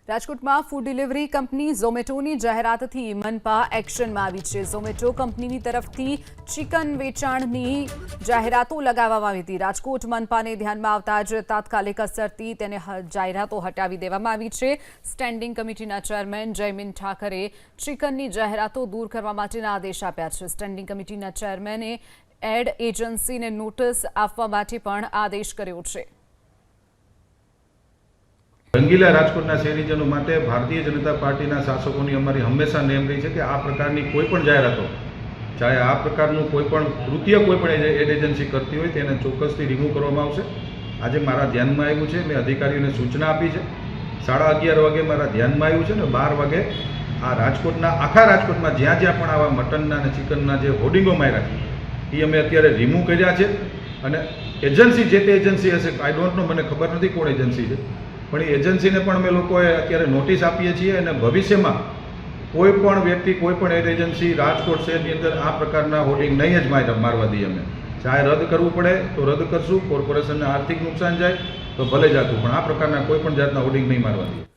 રાજકોટમાં food delivery company ઝોમેટોની જાહેરાતથી મનપા એક્શનમાં આવી છે। ઝોમેટો કંપનીની તરફથી ચિકન વેચાણની જાહેરાતો લગાવવામાં આવી હતી। રાજકોટ મનપાને ધ્યાનમાં આવતા જ તાત્કાલિક અસરથી તેને જાહેરાતો હટાવી દેવામાં આવી છે। સ્ટેન્ડિંગ કમિટીના ચેરમેન જયમીન ઠાકરે ચિકનની જાહેરાતો દૂર કરવા માટેના આદેશ આપ્યા છે। સ્ટેન્ડિંગ કમિટીના ચેરમેને એડ એજન્સીને નોટિસ આપવા માટે પણ આદેશ કર્યો છે। રંગીલા રાજકોટના શહેરીજનો માટે ભારતીય જનતા પાર્ટીના શાસકોની અમારી હંમેશા નેમ રહી છે કે આ પ્રકારની કોઈ પણ જાહેરાતો, ચાહે આ પ્રકારનું કોઈ પણ કૃત્ય કોઈ પણ એડ એજન્સી કરતી હોય તેને ચોક્કસથી રિમૂવ કરવામાં આવશે। આજે મારા ધ્યાનમાં આવ્યું છે, મેં અધિકારીઓને સૂચના આપી છે। 11:30 વાગે મારા ધ્યાનમાં આવ્યું છે ને 12 વાગે આ રાજકોટના આખા રાજકોટમાં જ્યાં જ્યાં પણ આવા મટનના અને ચિકનના જે હોર્ડિંગો માર્યા છે એ અમે અત્યારે રિમૂવ કર્યા છે। અને એજન્સી જે તે એજન્સી હશે, આઈ ડોન્ટ નો, મને ખબર નથી કોણ એજન્સી છે, પણ એ એજન્સીને પણ અમે લોકોએ અત્યારે નોટિસ આપીએ છીએ। અને ભવિષ્યમાં કોઈ પણ વ્યક્તિ, કોઈ પણ એડ એજન્સી રાજકોટ શહેરની અંદર આ પ્રકારના હોર્ડિંગ નહીં જ મારવા દઈએ। અમે ચાહે રદ કરવું પડે તો રદ કરશું, કોર્પોરેશનને આર્થિક નુકસાન જાય તો ભલે જાતું, પણ આ પ્રકારના કોઈ પણ જાતના હોર્ડિંગ નહીં મારવા દઈએ।